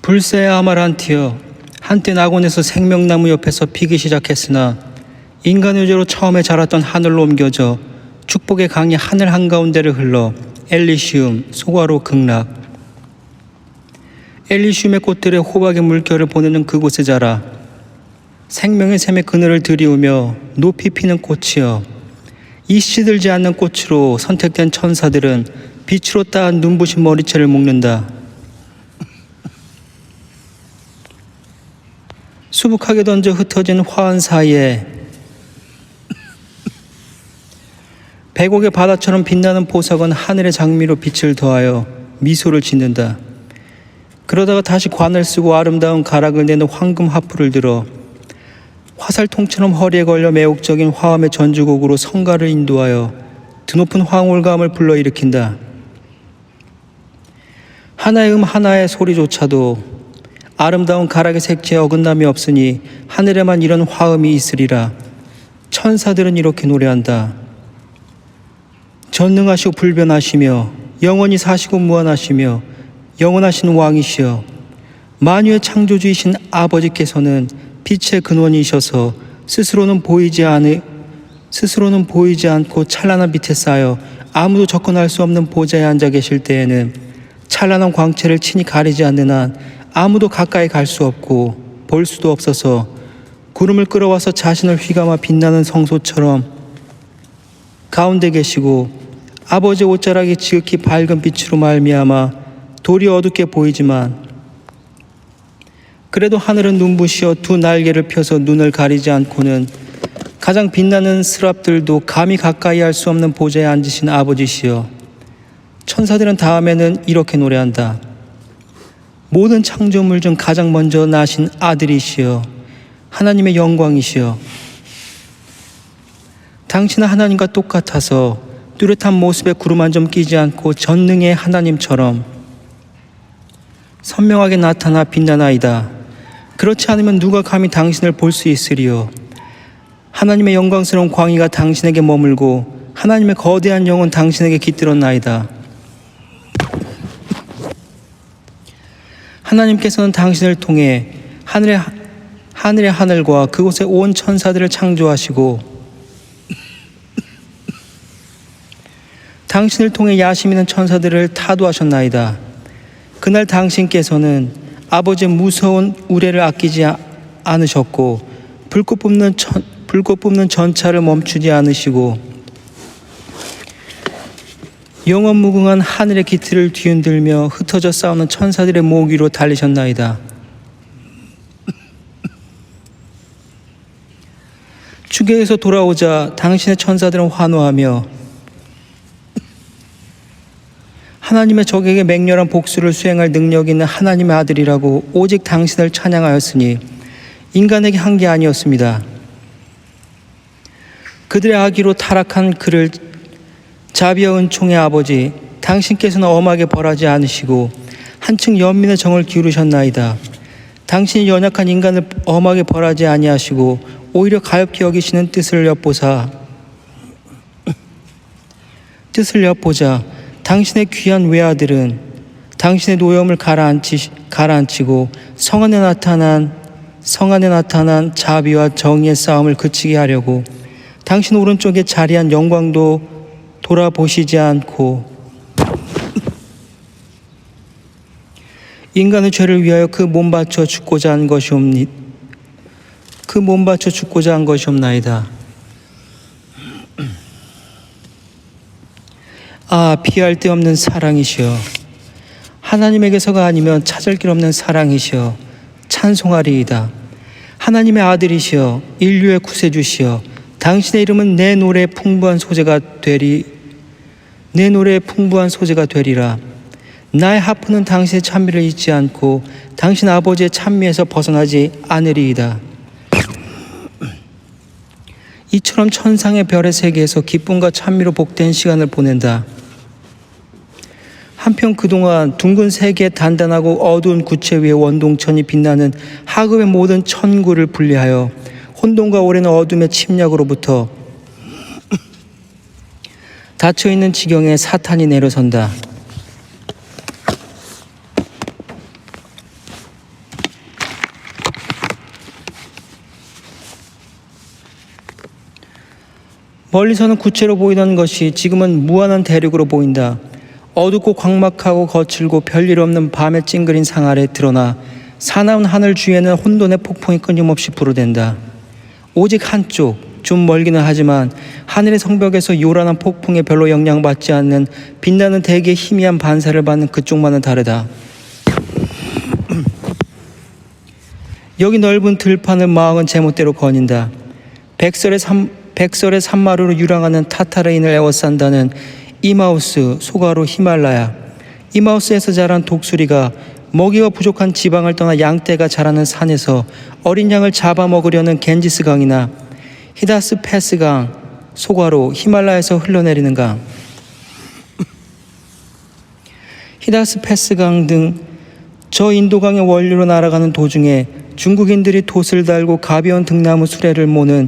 불새의 아마란티여, 한때 낙원에서 생명나무 옆에서 피기 시작했으나 인간의 죄로 처음에 자랐던 하늘로 옮겨져 축복의 강이 하늘 한가운데를 흘러 엘리시움, 소과로 극락. 엘리시움의 꽃들의 호박의 물결을 보내는 그곳에 자라 생명의 샘의 그늘을 들이우며 높이 피는 꽃이여, 이 시들지 않는 꽃으로 선택된 천사들은 빛으로 따은 눈부신 머리채를 묶는다. 수북하게 던져 흩어진 화환 사이에 백옥의 바다처럼 빛나는 보석은 하늘의 장미로 빛을 더하여 미소를 짓는다. 그러다가 다시 관을 쓰고 아름다운 가락을 내는 황금 하프를 들어 화살통처럼 허리에 걸려 매혹적인 화음의 전주곡으로 성가를 인도하여 드높은 황홀감을 불러일으킨다. 하나의 하나의 소리조차도 아름다운 가락의 색채에 어긋남이 없으니 하늘에만 이런 화음이 있으리라. 천사들은 이렇게 노래한다. 전능하시고 불변하시며 영원히 사시고 무한하시며 영원하신 왕이시여, 만유의 창조주이신 아버지께서는 빛의 근원이셔서 스스로는 보이지 않고 찬란한 빛에 쌓여 아무도 접근할 수 없는 보좌에 앉아 계실 때에는 찬란한 광채를 친히 가리지 않는 한 아무도 가까이 갈 수 없고 볼 수도 없어서 구름을 끌어와서 자신을 휘감아 빛나는 성소처럼 가운데 계시고 아버지의 옷자락이 지극히 밝은 빛으로 말미암아 돌이 어둡게 보이지만 그래도 하늘은 눈부시어 두 날개를 펴서 눈을 가리지 않고는 가장 빛나는 스랍들도 감히 가까이 할 수 없는 보좌에 앉으신 아버지시여, 천사들은 다음에는 이렇게 노래한다. 모든 창조물 중 가장 먼저 나신 아들이시여, 하나님의 영광이시여, 당신은 하나님과 똑같아서 뚜렷한 모습에 구름 한 점 끼지 않고 전능의 하나님처럼 선명하게 나타나 빛나나이다. 그렇지 않으면 누가 감히 당신을 볼 수 있으리요. 하나님의 영광스러운 광의가 당신에게 머물고 하나님의 거대한 영은 당신에게 깃들었나이다. 하나님께서는 당신을 통해 하늘의 하늘과 그곳의 온 천사들을 창조하시고 당신을 통해 야심 있는 천사들을 타도하셨나이다. 그날 당신께서는 아버지의 무서운 우레를 아끼지 않으셨고 불꽃 뿜는 전차를 멈추지 않으시고 영원무궁한 하늘의 기틀을 뒤흔들며 흩어져 싸우는 천사들의 목 위로 달리셨나이다. 주께서 돌아오자 당신의 천사들은 환호하며 하나님의 적에게 맹렬한 복수를 수행할 능력 있는 하나님의 아들이라고 오직 당신을 찬양하였으니 인간에게 한 게 아니었습니다. 그들의 악의로 타락한 그를 자비와 은총의 아버지 당신께서는 엄하게 벌하지 않으시고 한층 연민의 정을 기울이셨나이다. 당신이 연약한 인간을 엄하게 벌하지 아니하시고 오히려 가엾게 여기시는 뜻을 엿보자 당신의 귀한 외아들은 당신의 노염을 가라앉히고 성 안에 나타난 자비와 정의의 싸움을 그치게 하려고 당신 오른쪽에 자리한 영광도 돌아보시지 않고 인간의 죄를 위하여 그 몸 바쳐 죽고자 한 것이옵나이다. 아, 피할 데 없는 사랑이시여, 하나님에게서가 아니면 찾을 길 없는 사랑이시여, 찬송하리이다. 하나님의 아들이시여, 인류의 구세주시여, 당신의 이름은 내 노래의 풍부한 소재가 되리라. 나의 하프는 당신의 찬미를 잊지 않고 당신 아버지의 찬미에서 벗어나지 않으리이다. 이처럼 천상의 별의 세계에서 기쁨과 찬미로 복된 시간을 보낸다. 한편 그동안 둥근 세계의 단단하고 어두운 구체 위에 원동천이 빛나는 하급의 모든 천구를 분리하여 혼돈과 오래는 어둠의 침략으로부터 닫혀있는 지경에 사탄이 내려선다. 멀리서는 구체로 보이던 것이 지금은 무한한 대륙으로 보인다. 어둡고 광막하고 거칠고 별일 없는 밤의 찡그린 상 아래 드러나 사나운 하늘 주위에는 혼돈의 폭풍이 끊임없이 불어댄다. 오직 한쪽, 좀 멀기는 하지만 하늘의 성벽에서 요란한 폭풍에 별로 영향받지 않는 빛나는 대기의 희미한 반사를 받는 그쪽만은 다르다. 여기 넓은 들판을 마왕은 제멋대로 거닌다. 백설의 산마루로 유랑하는 타타르인을 에워싼다는 이마우스, 소가로 히말라야. 이마우스에서 자란 독수리가 먹이가 부족한 지방을 떠나 양떼가 자라는 산에서 어린 양을 잡아먹으려는 겐지스 강이나 히다스 패스 강, 소가로 히말라야에서 흘러내리는 강, 히다스 패스 강 등 저 인도강의 원류로 날아가는 도중에 중국인들이 돛을 달고 가벼운 등나무 수레를 모는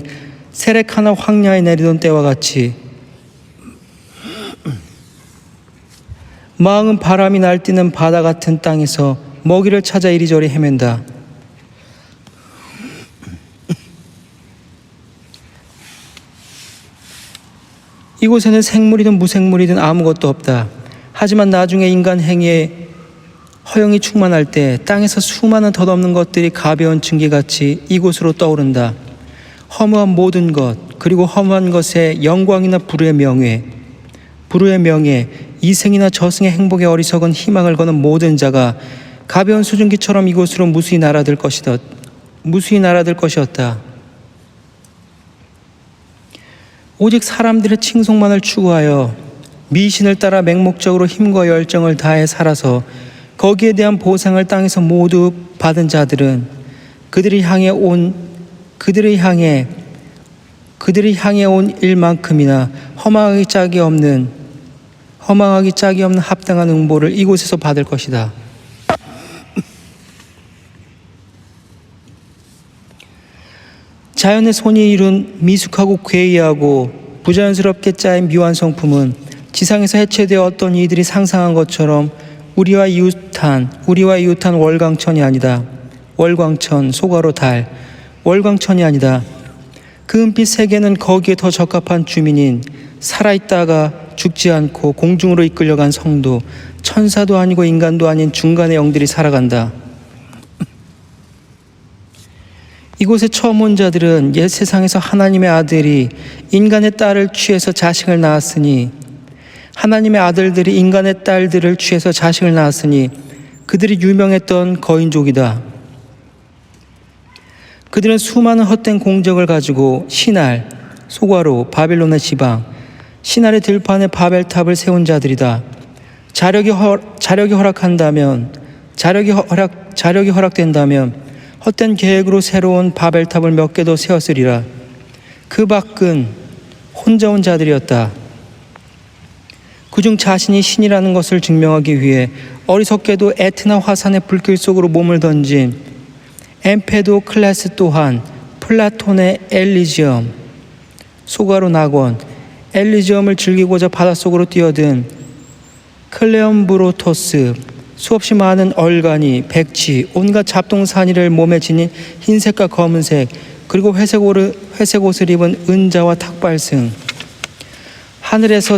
세렉하나 황야에 내리던 때와 같이 마왕은 바람이 날뛰는 바다 같은 땅에서 먹이를 찾아 이리저리 헤맨다. 이곳에는 생물이든 무생물이든 아무것도 없다. 하지만 나중에 인간 행위에 허영이 충만할 때 땅에서 수많은 덧없는 것들이 가벼운 증기같이 이곳으로 떠오른다. 허무한 모든 것, 그리고 허무한 것의 영광이나 불의 명예, 이승이나 저승의 행복의 어리석은 희망을 거는 모든 자가 가벼운 수증기처럼 이곳으로 무수히 날아들 것이었다. 오직 사람들의 칭송만을 추구하여 미신을 따라 맹목적으로 힘과 열정을 다해 살아서 거기에 대한 보상을 땅에서 모두 받은 자들은 그들이 향해 온 일만큼이나 허망하기 짝이 없는 합당한 응보를 이곳에서 받을 것이다. 자연의 손이 이룬 미숙하고 괴이하고 부자연스럽게 짜인 묘한 성품은 지상에서 해체되어 어떤 이들이 상상한 것처럼 우리와 이웃한 월광천이 아니다. 월광천, 소가로 달, 월광천이 아니다. 그 은빛 세계는 거기에 더 적합한 주민인 살아있다가 죽지 않고 공중으로 이끌려간 성도, 천사도 아니고 인간도 아닌 중간의 영들이 살아간다. 이곳에 처음 온 자들은 옛 세상에서 하나님의 아들이 인간의 딸을 취해서 자식을 낳았으니, 하나님의 아들들이 인간의 딸들을 취해서 자식을 낳았으니 그들이 유명했던 거인족이다. 그들은 수많은 헛된 공적을 가지고 신할, 소가로, 바빌론의 지방, 신할의 들판에 바벨탑을 세운 자들이다. 자력이 허락된다면 헛된 계획으로 새로운 바벨탑을 몇 개 더 세웠으리라. 그 밖은 혼자 온 자들이었다. 그중 자신이 신이라는 것을 증명하기 위해 어리석게도 에트나 화산의 불길 속으로 몸을 던진 엠페도클레스 또한 플라톤의 엘리지엄, 소가로 낙원, 엘리지엄을 즐기고자 바닷속으로 뛰어든 클레엄브로토스, 수없이 많은 얼간이, 백치, 온갖 잡동사니를 몸에 지닌 흰색과 검은색, 그리고 회색 옷을 입은 은자와 탁발승, 하늘에서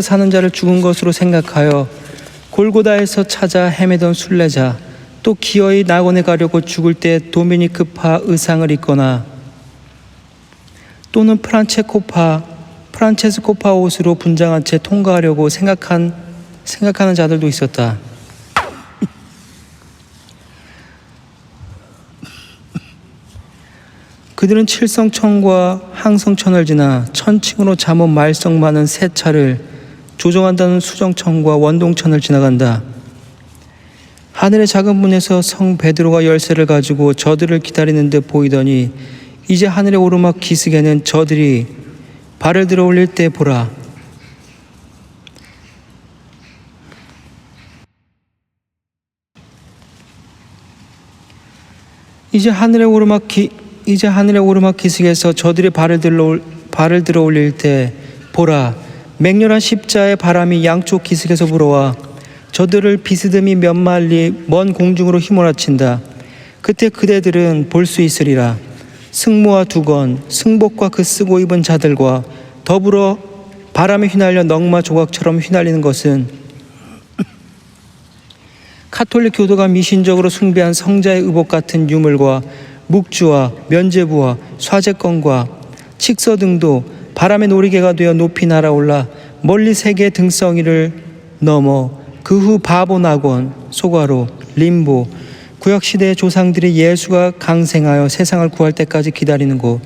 사는 자를 죽은 것으로 생각하여 골고다에서 찾아 헤매던 순례자, 또 기어이 낙원에 가려고 죽을 때 도미니크파 의상을 입거나 또는 프란체스코파 옷으로 분장한 채 통과하려고 생각하는 자들도 있었다. 그들은 칠성천과 항성천을 지나 천층으로 잠옷 말썽 많은 새 차를 조종한다는 수정천과 원동천을 지나간다. 하늘의 작은 문에서 성 베드로가 열쇠를 가지고 저들을 기다리는 듯 보이더니 이제 하늘의 오르막 기슭에는 저들이 발을 들어 올릴 때 보라. 이제 하늘의 오르막 기슭에서 저들이 발을 들어 올릴 때 보라. 맹렬한 십자의 바람이 양쪽 기슭에서 불어와 저들을 비스듬히 몇 마리 먼 공중으로 휘몰아친다. 그때 그대들은 볼 수 있으리라. 승무와 두건, 승복과 그 쓰고 입은 자들과 더불어 바람에 휘날려 넝마 조각처럼 휘날리는 것은 카톨릭 교도가 미신적으로 숭배한 성자의 의복 같은 유물과 묵주와 면제부와 쏴제건과 칙서 등도 바람의 놀이개가 되어 높이 날아올라 멀리 세계의 등성이를 넘어 그 후 바보나곤, 소가로, 림보, 구약시대의 조상들이 예수가 강생하여 세상을 구할 때까지 기다리는 곳,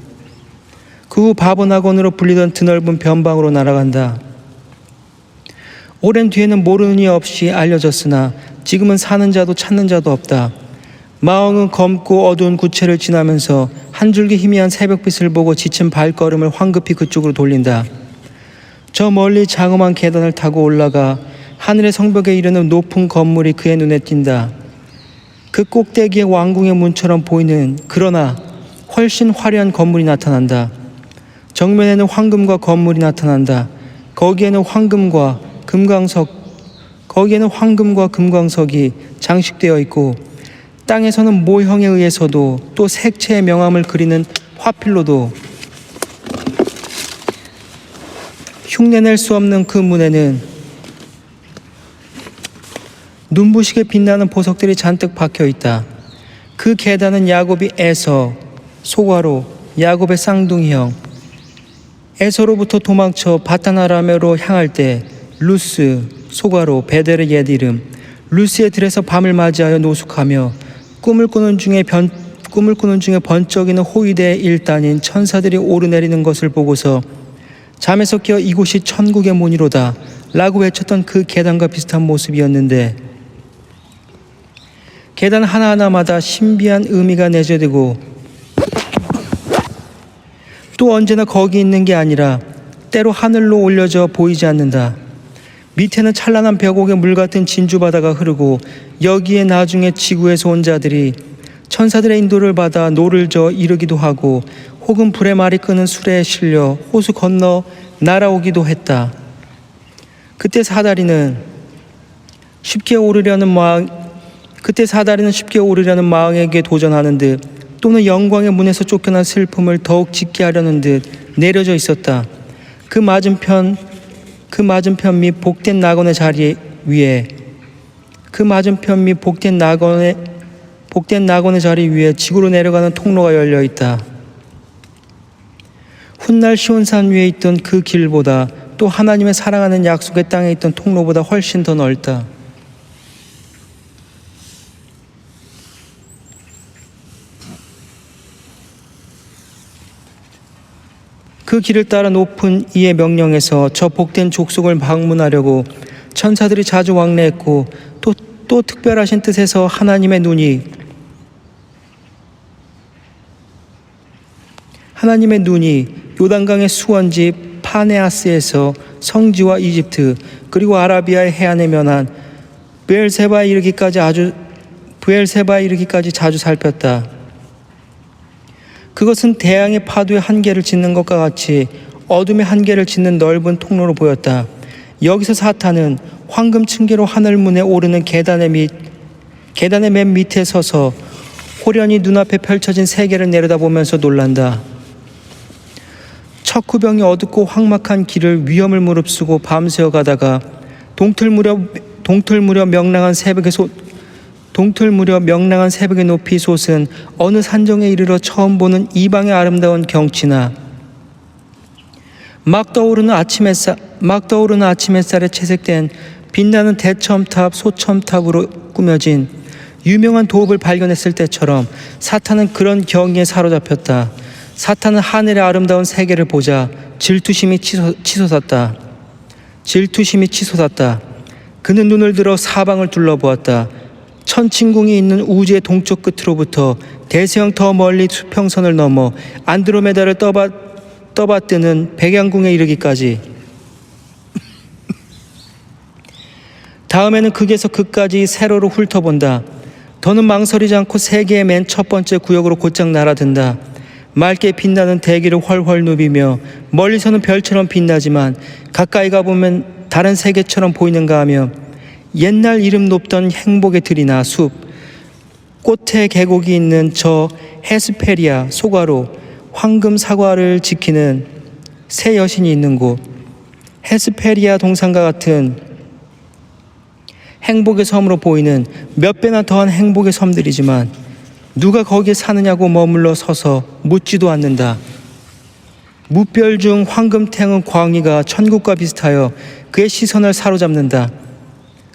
그 후 바보나곤으로 불리던 드넓은 변방으로 날아간다. 오랜 뒤에는 모르는 이 없이 알려졌으나 지금은 사는 자도 찾는 자도 없다. 마왕은 검고 어두운 구체를 지나면서 한 줄기 희미한 새벽빛을 보고 지친 발걸음을 황급히 그쪽으로 돌린다. 저 멀리 장엄한 계단을 타고 올라가 하늘의 성벽에 이르는 높은 건물이 그의 눈에 띈다. 그 꼭대기에 왕궁의 문처럼 보이는 그러나 훨씬 화려한 건물이 나타난다. 정면에는 황금과 건물이 나타난다. 거기에는 황금과 금광석이 장식되어 있고 땅에서는 모형에 의해서도 또 색채의 명암을 그리는 화필로도 흉내낼 수 없는 그 문에는 눈부시게 빛나는 보석들이 잔뜩 박혀 있다. 그 계단은 야곱이 에서, 소가로, 야곱의 쌍둥이형, 에서로부터 도망쳐 바타나라메로 향할 때 루스, 소가로, 베델의 옛 이름, 루스의 들에서 밤을 맞이하여 노숙하며 꿈을 꾸는 중에 번쩍이는 호위대의 일단인 천사들이 오르내리는 것을 보고서 잠에서 깨어 이곳이 천국의 문이로다 라고 외쳤던 그 계단과 비슷한 모습이었는데, 계단 하나하나마다 신비한 의미가 내재되고 또 언제나 거기 있는 게 아니라 때로 하늘로 올려져 보이지 않는다. 밑에는 찬란한 벽옥에 물같은 진주바다가 흐르고 여기에 나중에 지구에서 온 자들이 천사들의 인도를 받아 노를 저 이르기도 하고 혹은 불에 말이 끄는 수레에 실려 호수 건너 날아오기도 했다. 그때 사다리는 쉽게 오르려는 마왕에게 도전하는 듯 또는 영광의 문에서 쫓겨난 슬픔을 더욱 짙게 하려는 듯 내려져 있었다. 그 맞은편 및 복된 낙원의 자리 위에 지구로 내려가는 통로가 열려 있다. 훗날 시온산 위에 있던 그 길보다 또 하나님의 사랑하는 약속의 땅에 있던 통로보다 훨씬 더 넓다. 그 길을 따라 높은 이의 명령에서 저 복된 족속을 방문하려고 천사들이 자주 왕래했고 또 특별하신 뜻에서 하나님의 눈이 요단강의 수원지 파네아스에서 성지와 이집트 그리고 아라비아의 해안에 면한 브엘세바에 이르기까지 자주 살폈다. 그것은 대양의 파도의 한계를 짓는 것과 같이 어둠의 한계를 짓는 넓은 통로로 보였다. 여기서 사탄은 황금 층계로 하늘문에 오르는 계단의 맨 밑에 서서 호련히 눈앞에 펼쳐진 세계를 내려다보면서 놀란다. 척후병이 어둡고 황막한 길을 위험을 무릅쓰고 밤새워 가다가 동틀 무렵 명랑한 새벽의 높이 솟은 어느 산정에 이르러 처음 보는 이방의 아름다운 경치나 막 떠오르는 아침 햇살에 채색된 빛나는 대첨탑, 소첨탑으로 꾸며진 유명한 도읍을 발견했을 때처럼 사탄은 그런 경이에 사로잡혔다. 사탄은 하늘의 아름다운 세계를 보자 질투심이 치솟았다. 그는 눈을 들어 사방을 둘러보았다. 천칭궁이 있는 우주의 동쪽 끝으로부터 대서양 더 멀리 수평선을 넘어 안드로메다를 떠받드는 백양궁에 이르기까지, 다음에는 극에서 극까지 세로로 훑어본다. 더는 망설이지 않고 세계의 맨 첫 번째 구역으로 곧장 날아든다. 맑게 빛나는 대기를 훨훨 누비며 멀리서는 별처럼 빛나지만 가까이 가보면 다른 세계처럼 보이는가 하며 옛날 이름 높던 행복의 들이나 숲, 꽃의 계곡이 있는 저 헤스페리아 소가로 황금 사과를 지키는 새 여신이 있는 곳, 헤스페리아 동산과 같은 행복의 섬으로 보이는 몇 배나 더한 행복의 섬들이지만 누가 거기에 사느냐고 머물러 서서 묻지도 않는다. 무별 중 황금 태양은 광희가 천국과 비슷하여 그의 시선을 사로잡는다.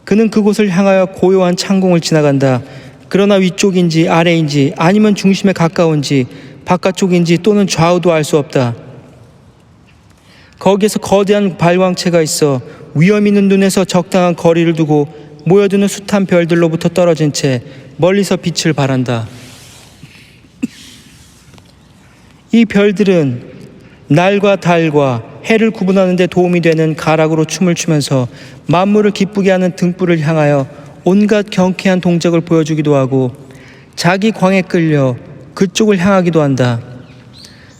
그는 그곳을 향하여 고요한 창공을 지나간다. 그러나 위쪽인지 아래인지 아니면 중심에 가까운지 바깥쪽인지 또는 좌우도 알 수 없다. 거기에서 거대한 발광체가 있어 위험 있는 눈에서 적당한 거리를 두고 모여드는 숱한 별들로부터 떨어진 채 멀리서 빛을 발한다. 이 별들은 날과 달과 해를 구분하는 데 도움이 되는 가락으로 춤을 추면서 만물을 기쁘게 하는 등불을 향하여 온갖 경쾌한 동작을 보여주기도 하고 자기 광에 끌려 그쪽을 향하기도 한다.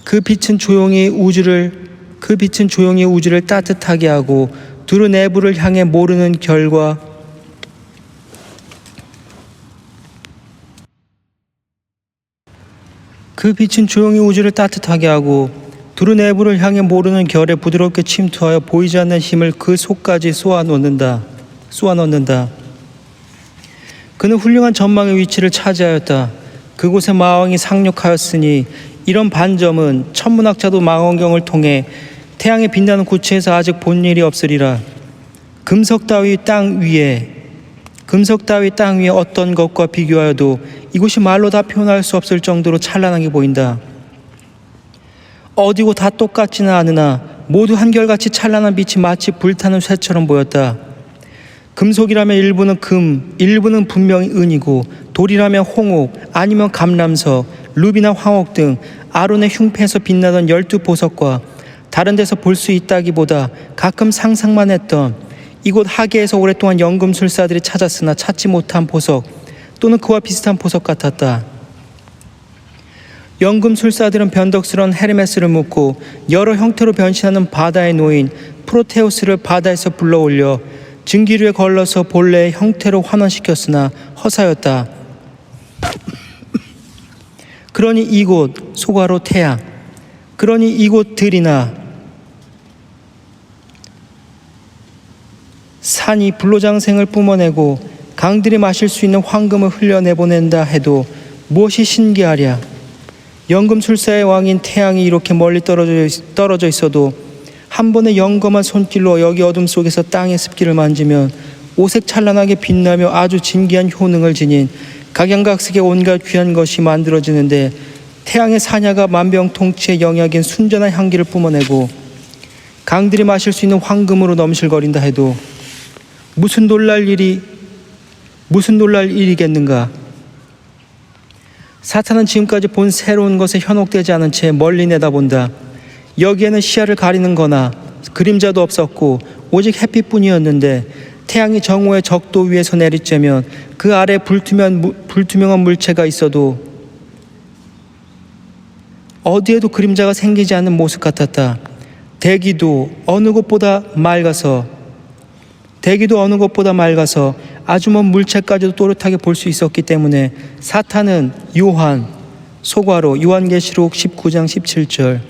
그 빛은 조용히 우주를 따뜻하게 하고 두루 내부를 향해 모르는 결과 두루 내부를 향해 모르는 결에 부드럽게 침투하여 보이지 않는 힘을 그 속까지 쏘아 넣는다. 그는 훌륭한 전망의 위치를 차지하였다. 그곳에 마왕이 상륙하였으니 이런 반점은 천문학자도 망원경을 통해 태양의 빛나는 구체에서 아직 본 일이 없으리라. 금석 따위 땅 위에 어떤 것과 비교하여도 이곳이 말로 다 표현할 수 없을 정도로 찬란하게 보인다. 어디고 다 똑같지는 않으나 모두 한결같이 찬란한 빛이 마치 불타는 쇠처럼 보였다. 금속이라면 일부는 금, 일부는 분명히 은이고 돌이라면 홍옥, 아니면 감람석, 루비나 황옥 등 아론의 흉패에서 빛나던 12보석과 다른 데서 볼 수 있다기보다 가끔 상상만 했던 이곳 하계에서 오랫동안 연금술사들이 찾았으나 찾지 못한 보석 또는 그와 비슷한 보석 같았다. 연금술사들은 변덕스러운 헤르메스를 묻고 여러 형태로 변신하는 바다의 노인 프로테우스를 바다에서 불러올려 증기류에 걸러서 본래의 형태로 환원시켰으나 허사였다. 그러니 이곳 소가로 태양, 그러니 이곳들이나 산이 불로장생을 뿜어내고 강들이 마실 수 있는 황금을 흘려내보낸다 해도 무엇이 신기하랴. 연금술사의 왕인 태양이 이렇게 멀리 떨어져 있어도 한 번의 영검한 손길로 여기 어둠 속에서 땅의 습기를 만지면 오색 찬란하게 빛나며 아주 진귀한 효능을 지닌 각양각색의 온갖 귀한 것이 만들어지는데 태양의 사냐가 만병통치의 영약인 순전한 향기를 뿜어내고 강들이 마실 수 있는 황금으로 넘실거린다 해도 무슨 놀랄 일이겠는가. 사탄은 지금까지 본 새로운 것에 현혹되지 않은 채 멀리 내다본다. 여기에는 시야를 가리는 거나 그림자도 없었고 오직 햇빛뿐이었는데 태양이 정오의 적도 위에서 내리쬐면 그 아래 불투명한 물체가 있어도 어디에도 그림자가 생기지 않는 모습 같았다. 대기도 어느 곳보다 맑아서 아주 먼 물체까지도 또렷하게 볼 수 있었기 때문에 사탄은 요한계시록 19장 17절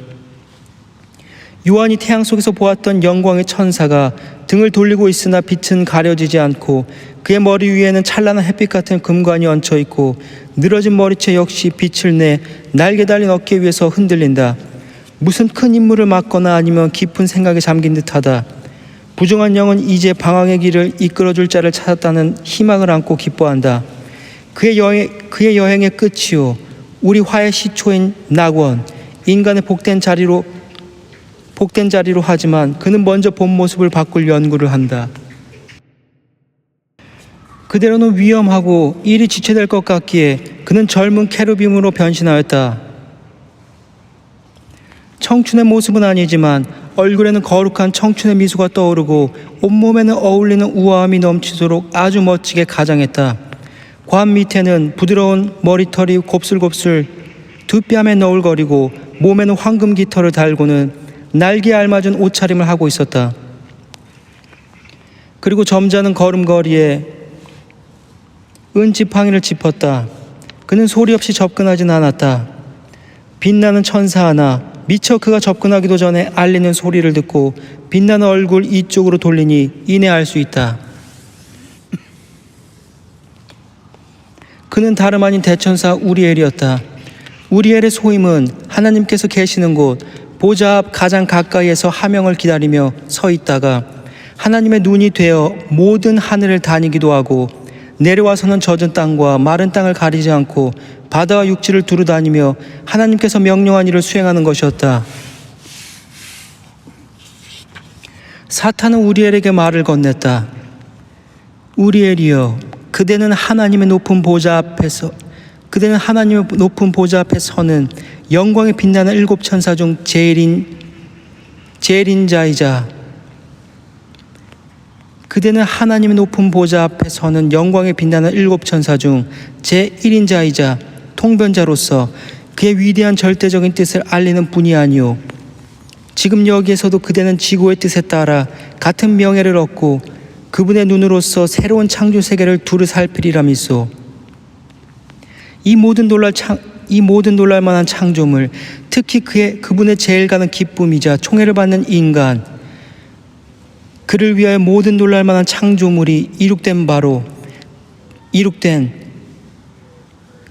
요한이 태양 속에서 보았던 영광의 천사가 등을 돌리고 있으나 빛은 가려지지 않고 그의 머리 위에는 찬란한 햇빛 같은 금관이 얹혀 있고 늘어진 머리채 역시 빛을 내 날개 달린 어깨 위에서 흔들린다. 무슨 큰 임무를 맡거나 아니면 깊은 생각에 잠긴 듯하다. 부정한 영은 이제 방황의 길을 이끌어줄 자를 찾았다는 희망을 안고 기뻐한다. 그의 여행의 끝이요 우리 화의 시초인 낙원, 인간의 복된 자리로 하지만 그는 먼저 본 모습을 바꿀 연구를 한다. 그대로는 위험하고 일이 지체될 것 같기에 그는 젊은 케루빔으로 변신하였다. 청춘의 모습은 아니지만 얼굴에는 거룩한 청춘의 미소가 떠오르고 온몸에는 어울리는 우아함이 넘치도록 아주 멋지게 가장했다. 관 밑에는 부드러운 머리털이 곱슬곱슬 두 뺨에 너울거리고 몸에는 황금 깃털을 달고는 날개에 알맞은 옷차림을 하고 있었다. 그리고 점잖은 걸음걸이에 은지팡이를 짚었다. 그는 소리 없이 접근하진 않았다. 빛나는 천사 하나, 미처 그가 접근하기도 전에 알리는 소리를 듣고 빛나는 얼굴 이쪽으로 돌리니 이내 알 수 있다. 그는 다름 아닌 대천사 우리엘이었다. 우리엘의 소임은 하나님께서 계시는 곳 보좌 앞 가장 가까이에서 하명을 기다리며 서 있다가 하나님의 눈이 되어 모든 하늘을 다니기도 하고 내려와서는 젖은 땅과 마른 땅을 가리지 않고 바다와 육지를 두루다니며 하나님께서 명령한 일을 수행하는 것이었다. 사탄은 우리엘에게 말을 건넸다. 우리엘이여, 그대는 하나님의 높은 보좌 앞에 서는 영광에 빛나는 일곱 천사 중 제일인 자이자 그대는 하나님의 높은 보좌 앞에 서는 영광에 빛나는 일곱 천사 중 제1인 자이자 통변자로서 그의 위대한 절대적인 뜻을 알리는 분이 아니오. 지금 여기에서도 그대는 지구의 뜻에 따라 같은 명예를 얻고 그분의 눈으로서 새로운 창조 세계를 두루 살피리라 믿소. 이 모든 놀랄 만한 창조물, 특히 그분의 제일 가는 기쁨이자 총애를 받는 인간, 그를 위하여 모든 놀랄 만한 창조물이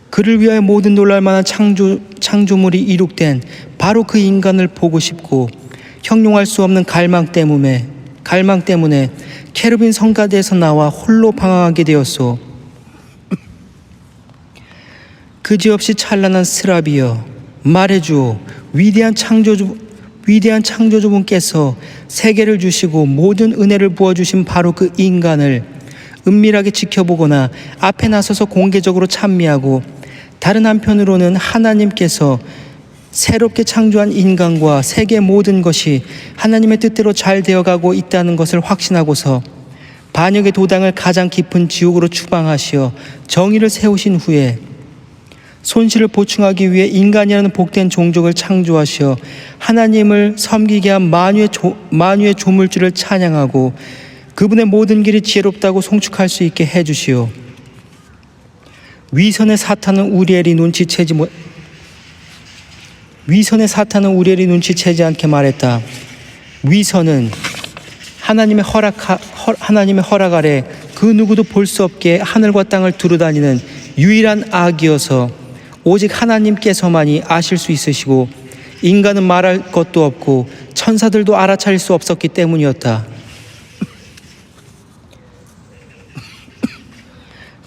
그를 위하여 모든 놀랄 만한 창조물이 이룩된 바로 그 인간을 보고 싶고 형용할 수 없는 갈망 때문에 케르빈 성가대에서 나와 홀로 방황하게 되었소. 그지없이 찬란한 스라비여, 말해주오. 위대한 창조주분께서 세계를 주시고 모든 은혜를 부어주신 바로 그 인간을 은밀하게 지켜보거나 앞에 나서서 공개적으로 찬미하고, 다른 한편으로는 하나님께서 새롭게 창조한 인간과 세계 모든 것이 하나님의 뜻대로 잘 되어가고 있다는 것을 확신하고서 반역의 도당을 가장 깊은 지옥으로 추방하시어 정의를 세우신 후에 손실을 보충하기 위해 인간이라는 복된 종족을 창조하시어 하나님을 섬기게 한 만유의 조물주를 찬양하고 그분의 모든 길이 지혜롭다고 송축할 수 있게 해주시오. 위선의 사탄은 우리엘이 눈치채지 않게 말했다. 위선은 하나님의 허락 아래 그 누구도 볼 수 없게 하늘과 땅을 두루다니는 유일한 악이어서 오직 하나님께서만이 아실 수 있으시고 인간은 말할 것도 없고 천사들도 알아차릴 수 없었기 때문이었다.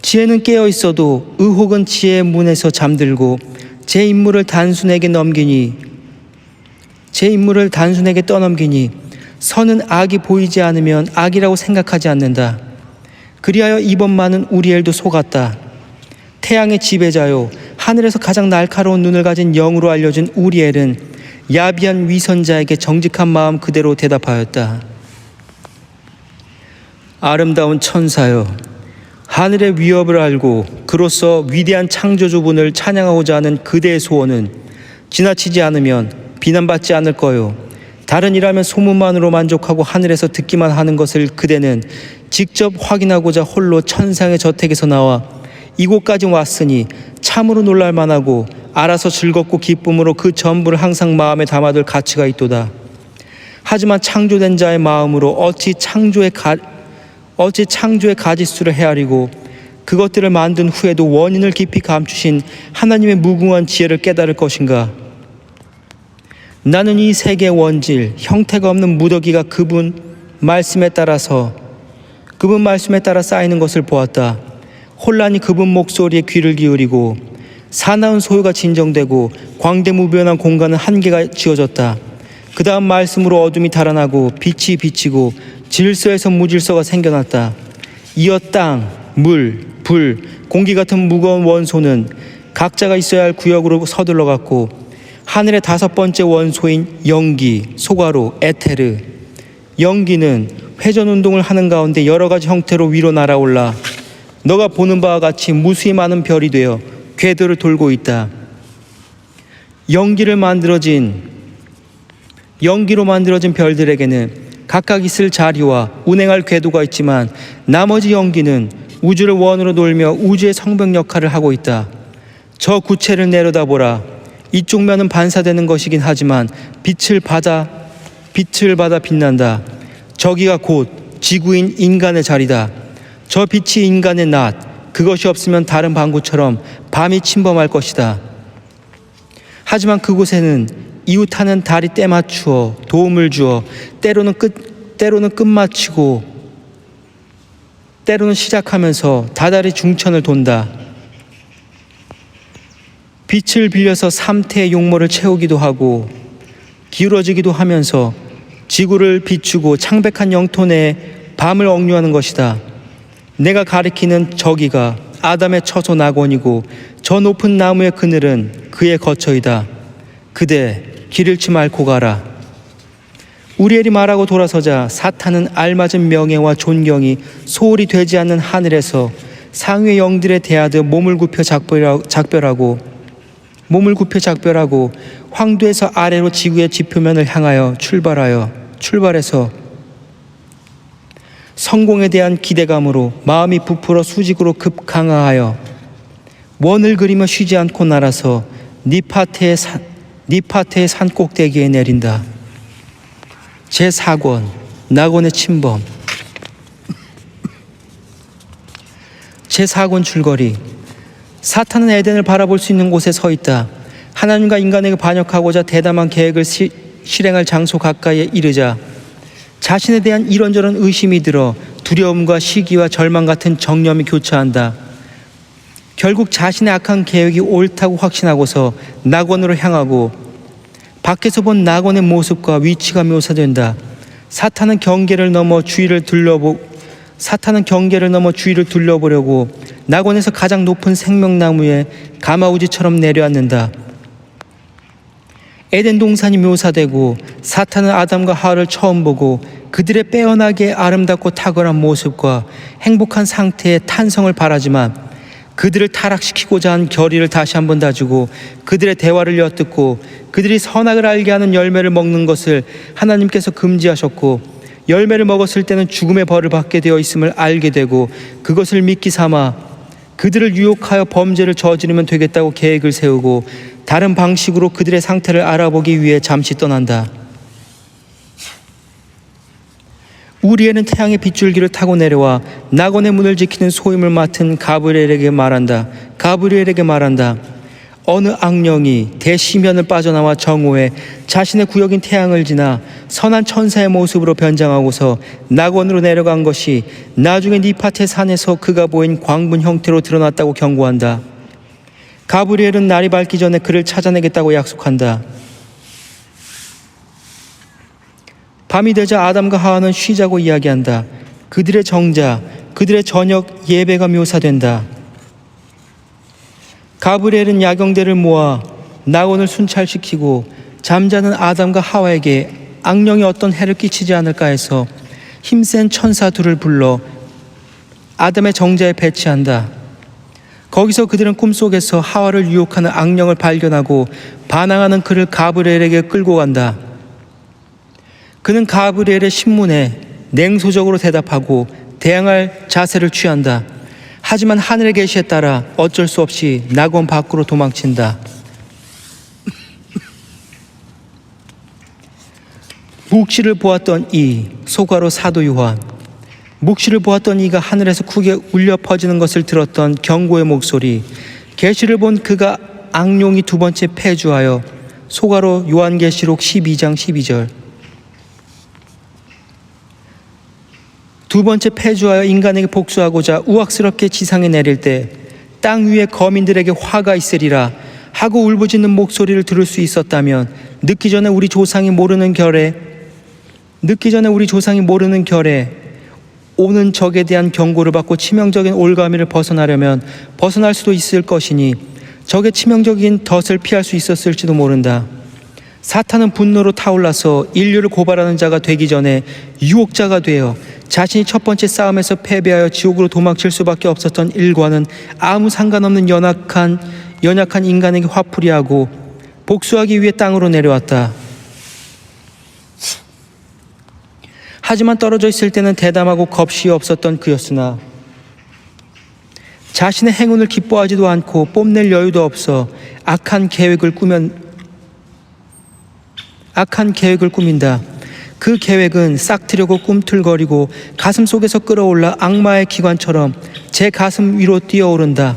지혜는 깨어 있어도 의혹은 지혜의 문에서 잠들고 제 인물을 단순에게 떠넘기니 선은 악이 보이지 않으면 악이라고 생각하지 않는다. 그리하여 이번만은 우리엘도 속았다. 태양의 지배자요, 하늘에서 가장 날카로운 눈을 가진 영으로 알려진 우리엘은 야비한 위선자에게 정직한 마음 그대로 대답하였다. 아름다운 천사여, 하늘의 위협을 알고 그로써 위대한 창조주분을 찬양하고자 하는 그대의 소원은 지나치지 않으면 비난받지 않을 거요. 다른 일하면 소문만으로 만족하고 하늘에서 듣기만 하는 것을 그대는 직접 확인하고자 홀로 천상의 저택에서 나와 이곳까지 왔으니 참으로 놀랄만하고 알아서 즐겁고 기쁨으로 그 전부를 항상 마음에 담아둘 가치가 있도다. 하지만 창조된 자의 마음으로 어찌 창조의 가짓수를 헤아리고 그것들을 만든 후에도 원인을 깊이 감추신 하나님의 무궁한 지혜를 깨달을 것인가? 나는 이 세계의 원질, 형태가 없는 무더기가 그분 말씀에 따라 쌓이는 것을 보았다. 혼란이 그분 목소리에 귀를 기울이고 사나운 소요가 진정되고 광대무변한 공간은 한계가 지어졌다. 그 다음 말씀으로 어둠이 달아나고 빛이 비치고 질서에서 무질서가 생겨났다. 이어 땅, 물, 불, 공기 같은 무거운 원소는 각자가 있어야 할 구역으로 서둘러갔고 하늘의 다섯 번째 원소인 연기, 소가로, 에테르, 연기는 회전운동을 하는 가운데 여러 가지 형태로 위로 날아올라 너가 보는 바와 같이 무수히 많은 별이 되어 궤도를 돌고 있다. 연기로 만들어진 별들에게는 각각 있을 자리와 운행할 궤도가 있지만 나머지 연기는 우주를 원으로 돌며 우주의 성벽 역할을 하고 있다. 저 구체를 내려다보라. 이쪽 면은 반사되는 것이긴 하지만 빛을 받아 빛난다. 저기가 곧 지구인 인간의 자리다. 저 빛이 인간의 낮, 그것이 없으면 다른 방구처럼 밤이 침범할 것이다. 하지만 그곳에는 이웃하는 달이 때맞추어 도움을 주어 때로는 끝마치고 때로는 시작하면서 다달이 중천을 돈다. 빛을 빌려서 삼태의 용모를 채우기도 하고 기울어지기도 하면서 지구를 비추고 창백한 영토 내에 밤을 억류하는 것이다. 내가 가리키는 저기가 아담의 처소 낙원이고 저 높은 나무의 그늘은 그의 거처이다. 그대 길 잃지 말고 가라. 우리엘이 말하고 돌아서자 사탄은 알맞은 명예와 존경이 소홀히 되지 않는 하늘에서 상위의 영들에 대하듯 몸을 굽혀 작별하고 황도에서 아래로 지구의 지표면을 향하여 출발해서 성공에 대한 기대감으로 마음이 부풀어 수직으로 급강하여 원을 그리며 쉬지 않고 날아서 니파테의 산 꼭대기에 내린다. 제4권 낙원의 침범. 제4권 줄거리. 사탄은 에덴을 바라볼 수 있는 곳에 서 있다. 하나님과 인간에게 반역하고자 대담한 계획을 실행할 장소 가까이에 이르자 자신에 대한 이런저런 의심이 들어 두려움과 시기와 절망 같은 정념이 교차한다. 결국 자신의 악한 계획이 옳다고 확신하고서 낙원으로 향하고 밖에서 본 낙원의 모습과 위치가 묘사된다. 사탄은 경계를 넘어 주위를 둘러보려고 낙원에서 가장 높은 생명나무에 가마우지처럼 내려앉는다. 에덴 동산이 묘사되고 사탄은 아담과 하와를 처음 보고 그들의 빼어나게 아름답고 탁월한 모습과 행복한 상태의 탄성을 바라지만 그들을 타락시키고자 한 결의를 다시 한번 다지고 그들의 대화를 엿듣고 그들이 선악을 알게 하는 열매를 먹는 것을 하나님께서 금지하셨고 열매를 먹었을 때는 죽음의 벌을 받게 되어 있음을 알게 되고 그것을 미끼 삼아 그들을 유혹하여 범죄를 저지르면 되겠다고 계획을 세우고 다른 방식으로 그들의 상태를 알아보기 위해 잠시 떠난다. 우리엘은 태양의 빗줄기를 타고 내려와 낙원의 문을 지키는 소임을 맡은 가브리엘에게 말한다. 어느 악령이 대시면을 빠져나와 정오에 자신의 구역인 태양을 지나 선한 천사의 모습으로 변장하고서 낙원으로 내려간 것이 나중에 니파테 산에서 그가 보인 광분 형태로 드러났다고 경고한다. 가브리엘은 날이 밝기 전에 그를 찾아내겠다고 약속한다. 밤이 되자 아담과 하와는 쉬자고 이야기한다. 그들의 정자, 그들의 저녁 예배가 묘사된다. 가브리엘은 야경대를 모아 낙원을 순찰시키고 잠자는 아담과 하와에게 악령이 어떤 해를 끼치지 않을까 해서 힘센 천사 둘을 불러 아담의 정자에 배치한다. 거기서 그들은 꿈속에서 하와를 유혹하는 악령을 발견하고 반항하는 그를 가브리엘에게 끌고 간다. 그는 가브리엘의 신문에 냉소적으로 대답하고 대항할 자세를 취한다. 하지만 하늘의 계시에 따라 어쩔 수 없이 낙원 밖으로 도망친다. 묵시를 보았던 이 소가로 사도 요한. 묵시를 보았던 이가 하늘에서 크게 울려 퍼지는 것을 들었던 경고의 목소리. 계시를 본 그가 악령이 두 번째 패주하여 소가로 요한계시록 12장 12절. 두 번째 패주하여 인간에게 복수하고자 우악스럽게 지상에 내릴 때 땅 위에 거민들에게 화가 있으리라 하고 울부짖는 목소리를 들을 수 있었다면 늦기 전에 우리 조상이 모르는 결에 오는 적에 대한 경고를 받고 치명적인 올가미를 벗어나려면 벗어날 수도 있을 것이니 적의 치명적인 덫을 피할 수 있었을지도 모른다. 사탄은 분노로 타올라서 인류를 고발하는 자가 되기 전에 유혹자가 되어 자신이 첫 번째 싸움에서 패배하여 지옥으로 도망칠 수밖에 없었던 일과는 아무 상관없는 연약한 인간에게 화풀이하고 복수하기 위해 땅으로 내려왔다. 하지만 떨어져 있을 때는 대담하고 겁이 없었던 그였으나 자신의 행운을 기뻐하지도 않고 뽐낼 여유도 없어 악한 계획을 꾸민다. 그 계획은 싹트려고 꿈틀거리고 가슴 속에서 끌어올라 악마의 기관처럼 제 가슴 위로 뛰어오른다.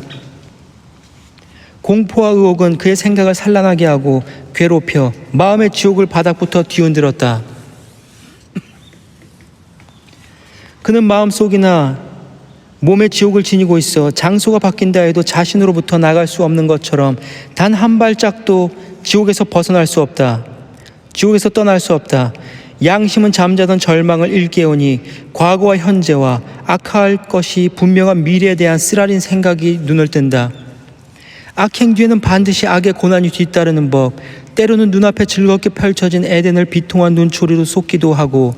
공포와 의혹은 그의 생각을 산란하게 하고 괴롭혀 마음의 지옥을 바닥부터 뒤흔들었다. 그는 마음속이나 몸의 지옥을 지니고 있어 장소가 바뀐다 해도 자신으로부터 나갈 수 없는 것처럼 단 한 발짝도 지옥에서 벗어날 수 없다. 지옥에서 떠날 수 없다. 양심은 잠자던 절망을 일깨우니 과거와 현재와 악화할 것이 분명한 미래에 대한 쓰라린 생각이 눈을 뜬다. 악행 뒤에는 반드시 악의 고난이 뒤따르는 법, 때로는 눈앞에 즐겁게 펼쳐진 에덴을 비통한 눈초리로 쏟기도 하고,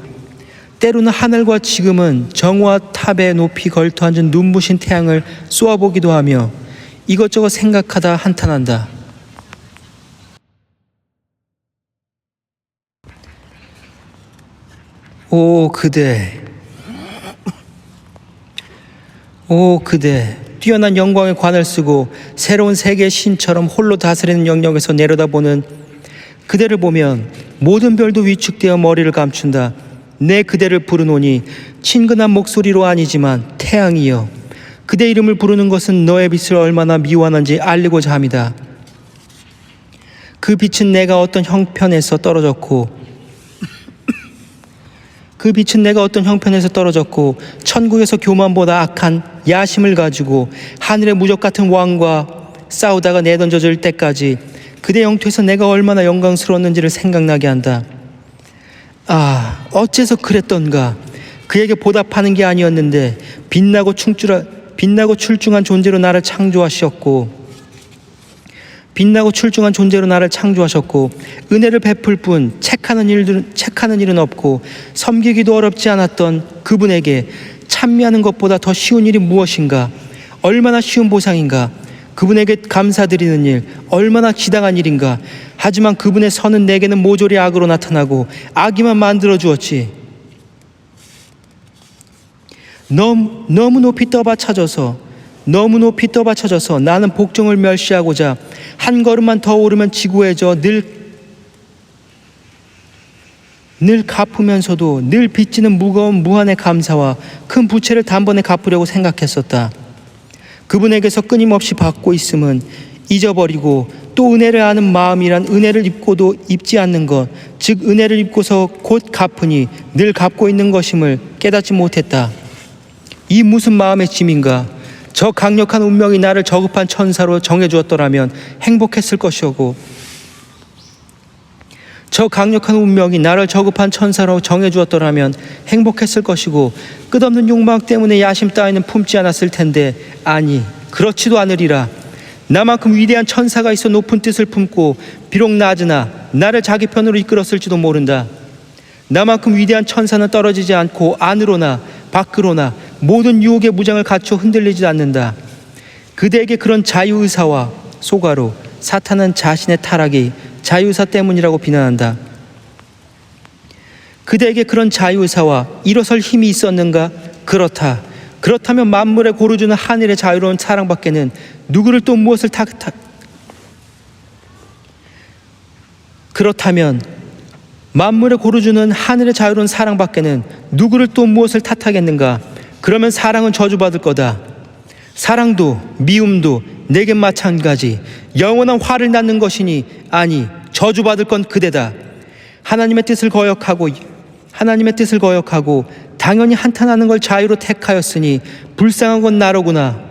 때로는 하늘과 지금은 정오와 탑에 높이 걸터앉은 눈부신 태양을 쏘아보기도 하며 이것저것 생각하다 한탄한다. 오 그대, 오 그대, 뛰어난 영광의 관을 쓰고 새로운 세계의 신처럼 홀로 다스리는 영역에서 내려다보는 그대를 보면 모든 별도 위축되어 머리를 감춘다. 내 그대를 부르노니 친근한 목소리로 아니지만 태양이여, 그대 이름을 부르는 것은 너의 빛을 얼마나 미워하는지 알리고자 함이다. 그 빛은 내가 어떤 형편에서 떨어졌고 천국에서 교만보다 악한 야심을 가지고 하늘의 무적 같은 왕과 싸우다가 내던져질 때까지 그대 영토에서 내가 얼마나 영광스러웠는지를 생각나게 한다. 아, 어째서 그랬던가. 그에게 보답하는 게 아니었는데 빛나고 출중한 존재로 나를 창조하셨고 은혜를 베풀 뿐 책하는 일은 없고 섬기기도 어렵지 않았던 그분에게 찬미하는 것보다 더 쉬운 일이 무엇인가? 얼마나 쉬운 보상인가? 그분에게 감사드리는 일 얼마나 지당한 일인가? 하지만 그분의 선은 내게는 모조리 악으로 나타나고 악이만 만들어 주었지. 너무 높이 떠받쳐져서 나는 복종을 멸시하고자 한 걸음만 더 오르면 지구해져 늘 갚으면서도 늘 빚지는 무거운 무한의 감사와 큰 부채를 단번에 갚으려고 생각했었다. 그분에게서 끊임없이 받고 있음은 잊어버리고 또 은혜를 아는 마음이란 은혜를 입고도 입지 않는 것, 즉 은혜를 입고서 곧 갚으니 늘 갚고 있는 것임을 깨닫지 못했다. 이 무슨 마음의 짐인가? 저 강력한 운명이 나를 저급한 천사로 정해주었더라면 행복했을 것이고, 끝없는 욕망 때문에 야심 따위는 품지 않았을 텐데, 아니 그렇지도 않으리라. 나만큼 위대한 천사가 있어 높은 뜻을 품고 비록 낮으나 나를 자기 편으로 이끌었을지도 모른다. 나만큼 위대한 천사는 떨어지지 않고 안으로나 밖으로나 모든 유혹의 무장을 갖추어 흔들리지 않는다. 그대에게 그런 자유의사와 소가로 사탄은 자신의 타락이 자유의사 때문이라고 비난한다. 그대에게 그런 자유의사와 일어설 힘이 있었는가? 그렇다면 만물에 고루주는 하늘의 자유로운 사랑밖에는 누구를 또 무엇을 탓하겠는가? 그러면 사랑은 저주받을 거다. 사랑도 미움도 내겐 마찬가지 영원한 화를 낳는 것이니, 아니 저주받을 건 그대다. 하나님의 뜻을 거역하고 당연히 한탄하는 걸 자유로 택하였으니 불쌍한 건 나로구나.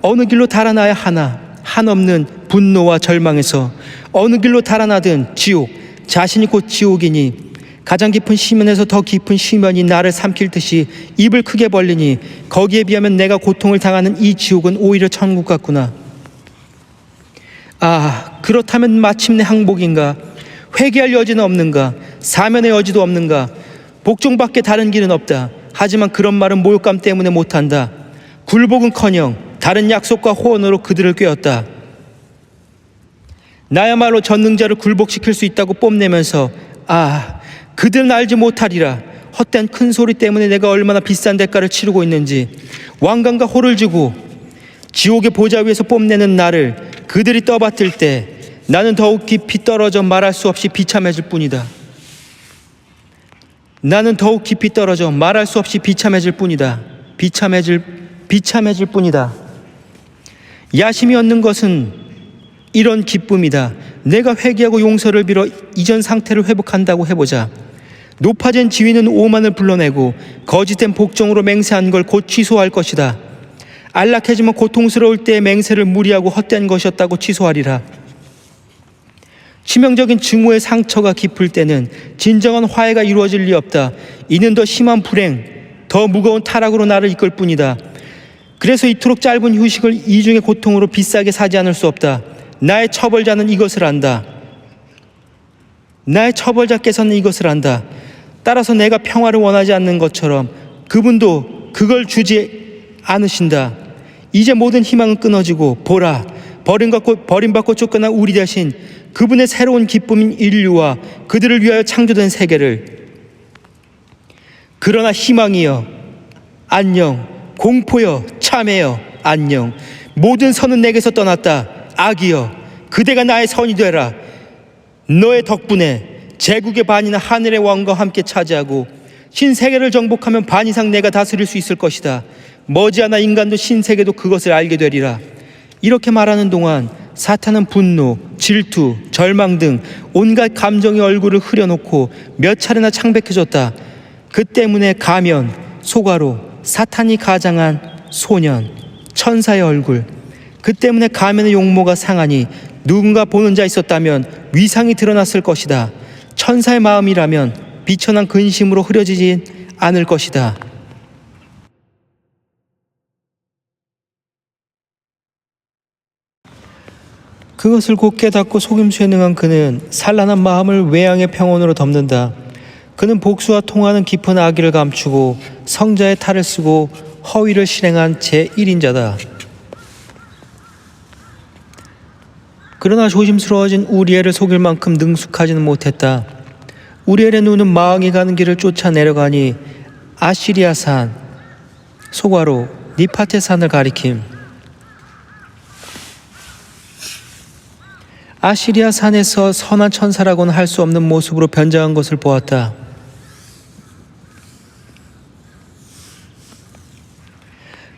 어느 길로 달아나야 하나? 한없는 분노와 절망에서 어느 길로 달아나든 지옥, 자신이 곧 지옥이니 가장 깊은 심연에서 더 깊은 심연이 나를 삼킬 듯이 입을 크게 벌리니 거기에 비하면 내가 고통을 당하는 이 지옥은 오히려 천국 같구나. 아, 그렇다면 마침내 항복인가? 회개할 여지는 없는가? 사면의 여지도 없는가? 복종밖에 다른 길은 없다. 하지만 그런 말은 모욕감 때문에 못한다. 굴복은커녕 다른 약속과 호언으로 그들을 꾀었다. 나야말로 전능자를 굴복시킬 수 있다고 뽐내면서, 아, 그들은 알지 못하리라. 헛된 큰 소리 때문에 내가 얼마나 비싼 대가를 치르고 있는지. 왕관과 호를 주고 지옥의 보좌 위에서 뽐내는 나를 그들이 떠받들 때 나는 더욱 깊이 떨어져 말할 수 없이 비참해질 뿐이다. 나는 더욱 깊이 떨어져 말할 수 없이 비참해질 뿐이다. 비참해질 뿐이다. 야심이 얻는 것은 이런 기쁨이다. 내가 회개하고 용서를 빌어 이전 상태를 회복한다고 해보자. 높아진 지위는 오만을 불러내고 거짓된 복종으로 맹세한 걸 곧 취소할 것이다. 안락해지면 고통스러울 때의 맹세를 무리하고 헛된 것이었다고 취소하리라. 치명적인 증오의 상처가 깊을 때는 진정한 화해가 이루어질 리 없다. 이는 더 심한 불행, 더 무거운 타락으로 나를 이끌 뿐이다. 그래서 이토록 짧은 휴식을 이중의 고통으로 비싸게 사지 않을 수 없다. 나의 처벌자는 이것을 안다. 나의 처벌자께서는 이것을 안다. 따라서 내가 평화를 원하지 않는 것처럼 그분도 그걸 주지 않으신다. 이제 모든 희망은 끊어지고 보라, 버림받고 쫓겨난 우리 대신 그분의 새로운 기쁨인 인류와 그들을 위하여 창조된 세계를. 그러나 희망이여 안녕, 공포여 참회여 안녕. 모든 선은 내게서 떠났다. 악이여 그대가 나의 선이 되라. 너의 덕분에 제국의 반이나 하늘의 왕과 함께 차지하고 신세계를 정복하면 반 이상 내가 다스릴 수 있을 것이다. 머지않아 인간도 신세계도 그것을 알게 되리라. 이렇게 말하는 동안 사탄은 분노, 질투, 절망 등 온갖 감정의 얼굴을 흐려놓고 몇 차례나 창백해졌다. 그 때문에 가면, 소가로, 사탄이 가장한 소년, 천사의 얼굴, 그 때문에 가면의 용모가 상하니 누군가 보는 자 있었다면 위상이 드러났을 것이다. 천사의 마음이라면 비천한 근심으로 흐려지진 않을 것이다. 그것을 곧 깨닫고 속임수에 능한 그는 산란한 마음을 외양의 평온으로 덮는다. 그는 복수와 통하는 깊은 악의를 감추고 성자의 탈을 쓰고 허위를 실행한 제1인자다. 그러나 조심스러워진 우리엘을 속일 만큼 능숙하지는 못했다. 우리엘의 눈은 마왕이 가는 길을 쫓아 내려가니 아시리아 산, 소가로 니파테 산을 가리킴. 아시리아 산에서 선한 천사라고는 할 수 없는 모습으로 변장한 것을 보았다.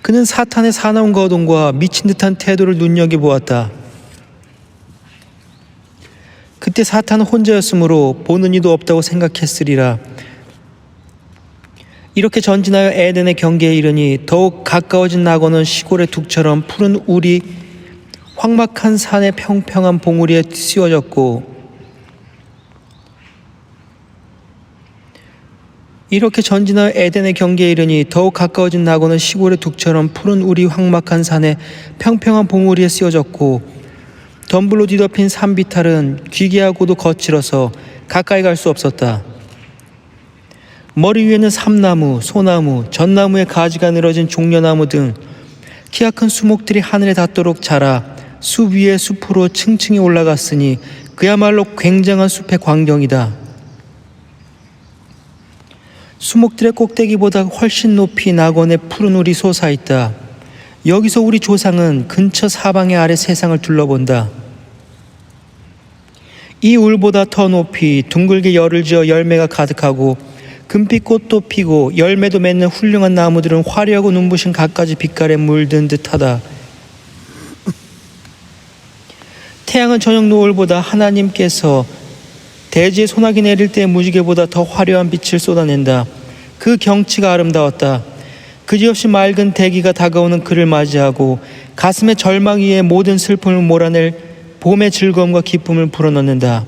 그는 사탄의 사나운 거동과 미친 듯한 태도를 눈여겨보았다. 그때 사탄은 혼자였으므로 보는 이도 없다고 생각했으리라. 이렇게 전진하여 에덴의 경계에 이르니 더욱 가까워진 낙원은 시골의 둑처럼 푸른 울이 황막한 산의 평평한 봉우리에 씌워졌고, 이렇게 전진하여 에덴의 경계에 이르니 더욱 가까워진 낙원은 시골의 둑처럼 푸른 울이 황막한 산의 평평한 봉우리에 씌워졌고, 덤불로 뒤덮인 산비탈은 귀개하고도 거칠어서 가까이 갈 수 없었다. 머리 위에는 삼나무, 소나무, 전나무의 가지가 늘어진 종려나무 등 키가 큰 수목들이 하늘에 닿도록 자라 숲 위에 숲으로 층층이 올라갔으니 그야말로 굉장한 숲의 광경이다. 수목들의 꼭대기보다 훨씬 높이 낙원에 푸른 울이 솟아있다. 여기서 우리 조상은 근처 사방의 아래 세상을 둘러본다. 이 울보다 더 높이 둥글게 열을 지어 열매가 가득하고 금빛꽃도 피고 열매도 맺는 훌륭한 나무들은 화려하고 눈부신 갖가지 빛깔에 물든 듯하다. 태양은 저녁 노을보다 하나님께서 대지에 소나기 내릴 때의 무지개보다 더 화려한 빛을 쏟아낸다. 그 경치가 아름다웠다. 그지없이 맑은 대기가 다가오는 그를 맞이하고 가슴의 절망 위에 모든 슬픔을 몰아낼 봄의 즐거움과 기쁨을 불어넣는다.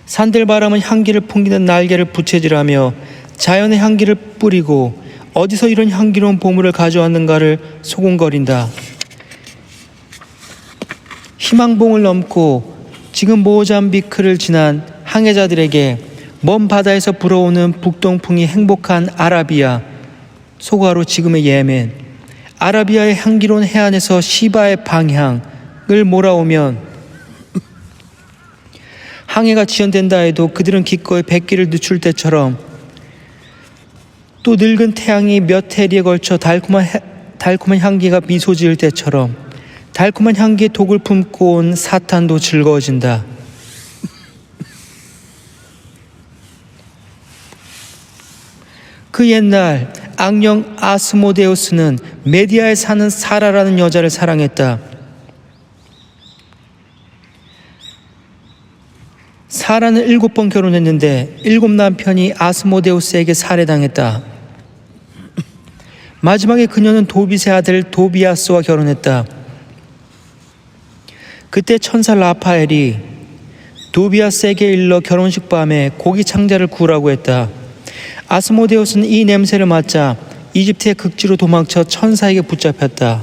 산들바람은 향기를 풍기는 날개를 부채질하며 자연의 향기를 뿌리고 어디서 이런 향기로운 보물을 가져왔는가를 소곤거린다. 희망봉을 넘고 지금 모잠비크를 지난 항해자들에게 먼 바다에서 불어오는 북동풍이 행복한 아라비아, 소가로 지금의 예멘, 아라비아의 향기로운 해안에서 시바의 방향을 몰아오면 항해가 지연된다 해도 그들은 기꺼이 백기를 늦출 때처럼 또 늙은 태양이 몇 해리에 걸쳐 달콤한 향기가 미소 지을 때처럼 달콤한 향기의 독을 품고 온 사탄도 즐거워진다. 그 옛날 악령 아스모데우스는 메디아에 사는 사라라는 여자를 사랑했다. 사라는 7번 결혼했는데 7 남편이 아스모데우스에게 살해당했다. 마지막에 그녀는 도빗의 아들 도비아스와 결혼했다. 그때 천사 라파엘이 도비아스에게 일러 결혼식 밤에 고기 창자를 구우라고 했다. 아스모데우스는 이 냄새를 맡자 이집트의 극지로 도망쳐 천사에게 붙잡혔다.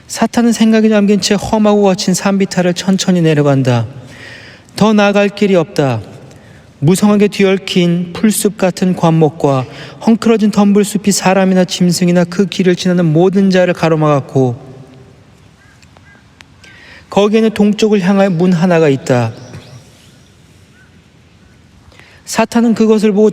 사탄은 생각에 잠긴 채 험하고 거친 산비탈을 천천히 내려간다. 더 나아갈 길이 없다. 무성하게 뒤얽힌 풀숲 같은 관목과 헝클어진 덤불숲이 사람이나 짐승이나 그 길을 지나는 모든 자를 가로막았고 거기에는 동쪽을 향하여 문 하나가 있다. 사탄은 그것을 보고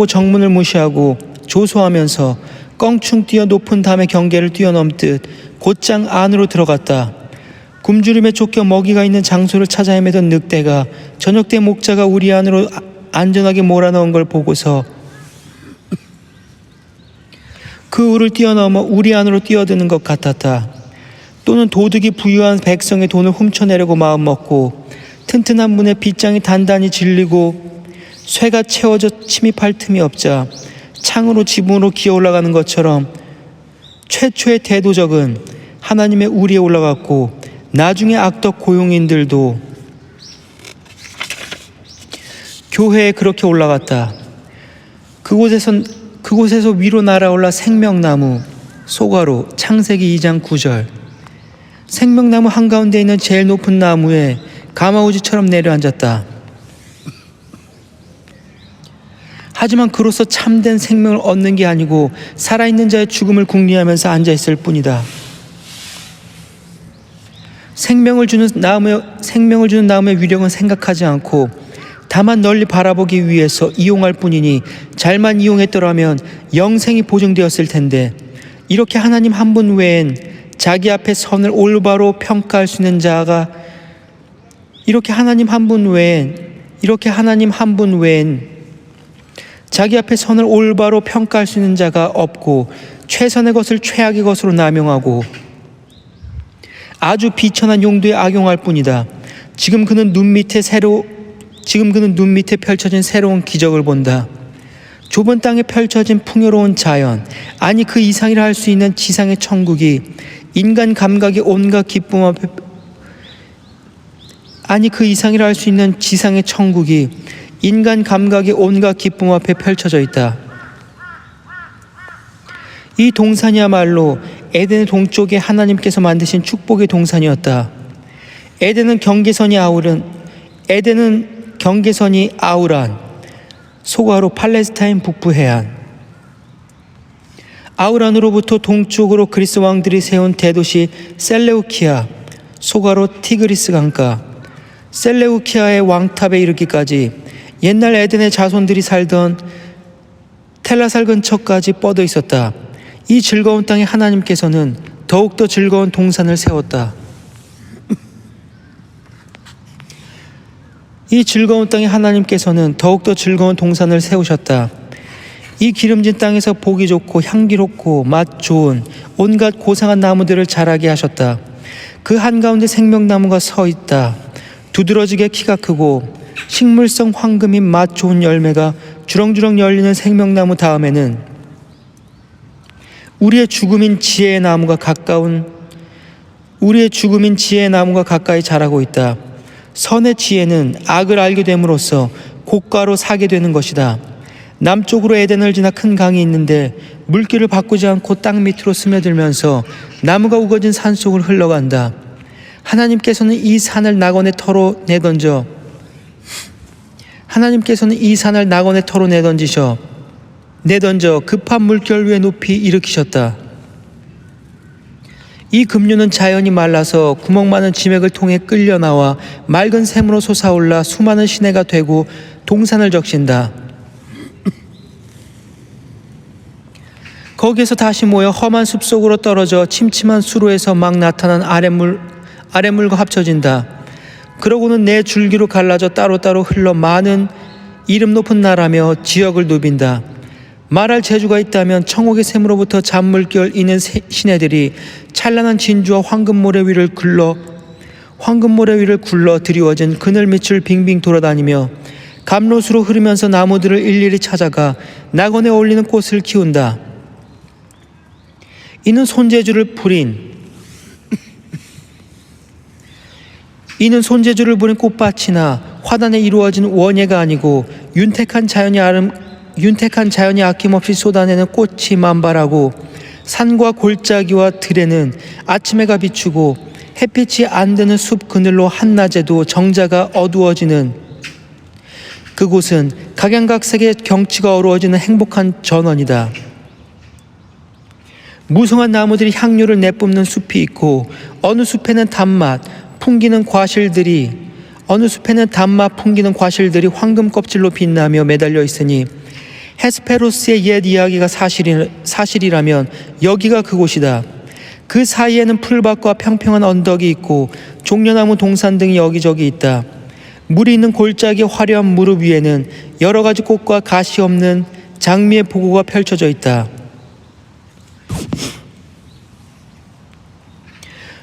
정문을 무시하고 조소하면서 껑충 뛰어 높은 담의 경계를 뛰어넘듯 곧장 안으로 들어갔다. 굶주림에 쫓겨 먹이가 있는 장소를 찾아 헤매던 늑대가 저녁 때 목자가 우리 안으로 안전하게 몰아넣은 걸 보고서 그 우를 뛰어넘어 우리 안으로 뛰어드는 것 같았다. 또는 도둑이 부유한 백성의 돈을 훔쳐내려고 마음먹고 튼튼한 문에 빗장이 단단히 질리고 쇠가 채워져 침입할 틈이 없자 창으로 지붕으로 기어 올라가는 것처럼 최초의 대도적은 하나님의 우리에 올라갔고 나중에 악덕 고용인들도 교회에 그렇게 올라갔다. 그곳에서 위로 날아올라 생명나무 소가로 창세기 2장 9절 생명나무 한가운데 있는 제일 높은 나무에 가마우지처럼 내려앉았다. 하지만 그로서 참된 생명을 얻는 게 아니고 살아있는 자의 죽음을 궁리하면서 앉아있을 뿐이다. 생명을 주는 나무의 위력은 생각하지 않고 다만 널리 바라보기 위해서 이용할 뿐이니 잘만 이용했더라면 영생이 보증되었을 텐데 이렇게 하나님 한 분 외엔 자기 앞에 선을 올바로 평가할 수 있는 자가 자기 앞에 선을 올바로 평가할 수 있는 자가 없고 최선의 것을 최악의 것으로 남용하고 아주 비천한 용도에 악용할 뿐이다. 지금 그는 눈 밑에 펼쳐진 새로운 기적을 본다. 좁은 땅에 펼쳐진 풍요로운 자연, 아니 그 이상이라 할 수 있는 지상의 천국이 인간 감각의 온갖 기쁨 앞에 펼쳐져 있다. 이 동산이야말로 에덴의 동쪽에 하나님께서 만드신 축복의 동산이었다. 에덴은 경계선이 아우란, 소가로 팔레스타인 북부 해안, 아우란으로부터 동쪽으로 그리스 왕들이 세운 대도시 셀레우키아, 소가로 티그리스 강가, 셀레우키아의 왕탑에 이르기까지 옛날 에덴의 자손들이 살던 텔라살 근처까지 뻗어 있었다. 이 즐거운 땅에 하나님께서는 더욱더 즐거운 동산을 세웠다. 이 즐거운 땅에 하나님께서는 더욱더 즐거운 동산을 세우셨다. 이 기름진 땅에서 보기 좋고 향기롭고 맛 좋은 온갖 고상한 나무들을 자라게 하셨다. 그 한가운데 생명나무가 서 있다. 두드러지게 키가 크고 식물성 황금인 맛 좋은 열매가 주렁주렁 열리는 생명나무 다음에는 우리의 죽음인 지혜의 나무가 가까이 자라고 있다. 선의 지혜는 악을 알게 됨으로써 고가로 사게 되는 것이다. 남쪽으로 에덴을 지나 큰 강이 있는데 물길을 바꾸지 않고 땅 밑으로 스며들면서 나무가 우거진 산 속을 흘러간다. 하나님께서는 이 산을 낙원의 터로 내던져 급한 물결 위에 높이 일으키셨다. 이 급류는 자연이 말라서 구멍 많은 지맥을 통해 끌려 나와 맑은 샘으로 솟아올라 수많은 시내가 되고 동산을 적신다. 거기에서 다시 모여 험한 숲속으로 떨어져 침침한 수로에서 막 나타난 아랫물과 합쳐진다. 그러고는 네 줄기로 갈라져 따로따로 흘러 많은 이름 높은 나라며 지역을 누빈다. 말할 재주가 있다면 청옥의 샘으로부터 잔물결 이는 시내들이 찬란한 진주와 황금모래 위를 굴러 드리워진 그늘 밑을 빙빙 돌아다니며 감로수로 흐르면서 나무들을 일일이 찾아가 낙원에 어울리는 꽃을 키운다. 이는 손재주를 부린 꽃밭이나 화단에 이루어진 원예가 아니고 윤택한 자연이 아낌없이 쏟아내는 꽃이 만발하고 산과 골짜기와 들에는 아침해가 비추고 햇빛이 안 드는 숲 그늘로 한낮에도 정자가 어두워지는 그곳은 각양각색의 경치가 어우러지는 행복한 전원이다. 무성한 나무들이 향료를 내뿜는 숲이 있고 어느 숲에는 단맛 풍기는 과실들이 황금 껍질로 빛나며 매달려 있으니 헤스페로스의 옛 이야기가 사실이라면 여기가 그곳이다. 그 사이에는 풀밭과 평평한 언덕이 있고 종려나무 동산 등이 여기저기 있다. 물이 있는 골짜기 화려한 무릎 위에는 여러 가지 꽃과 가시 없는 장미의 보고가 펼쳐져 있다.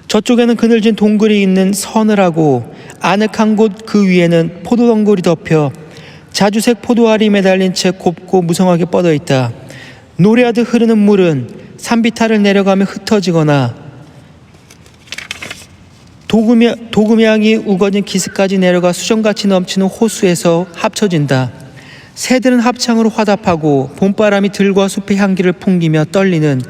저쪽에는 그늘진 동굴이 있는 서늘하고 아늑한 곳 그 위에는 포도덩굴이 덮여 자주색 포도알이 매달린 채 곱고 무성하게 뻗어 있다. 노래하듯 흐르는 물은 산비탈을 내려가며 흩어지거나 도금향이 우거진 기슭까지 내려가 수정같이 넘치는 호수에서 합쳐진다. 새들은 합창으로 화답하고 봄바람이 들과 숲의 향기를 풍기며 떨리는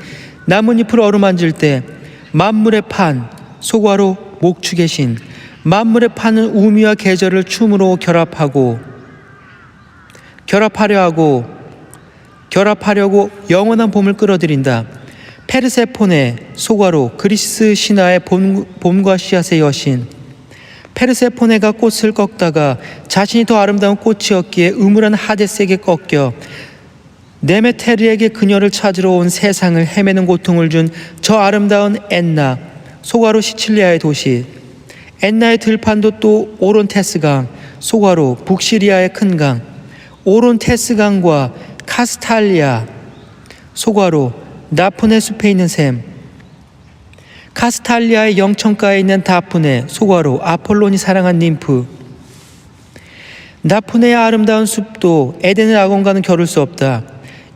나뭇잎을 어루만질 때 만물의 판, 소과로 목축의 신, 만물의 판은 우미와 계절을 춤으로 결합하려고 영원한 봄을 끌어들인다. 페르세포네, 소과로 그리스 신화의 봄과 씨앗의 여신. 페르세포네가 꽃을 꺾다가 자신이 더 아름다운 꽃이었기에 음울한 하데스에게 꺾여 네메테르에게 그녀를 찾으러 온 세상을 헤매는 고통을 준 저 아름다운 엔나, 소과로 시칠리아의 도시. 엔나의 들판도 또 오론테스강, 소과로 북시리아의 큰 강. 오론테스강과 카스탈리아, 소과로 나푸네 숲에 있는 샘. 카스탈리아의 영천가에 있는 다푸네, 소과로 아폴론이 사랑한 님프. 나푸네의 아름다운 숲도 에덴의 악원과는 겨룰 수 없다.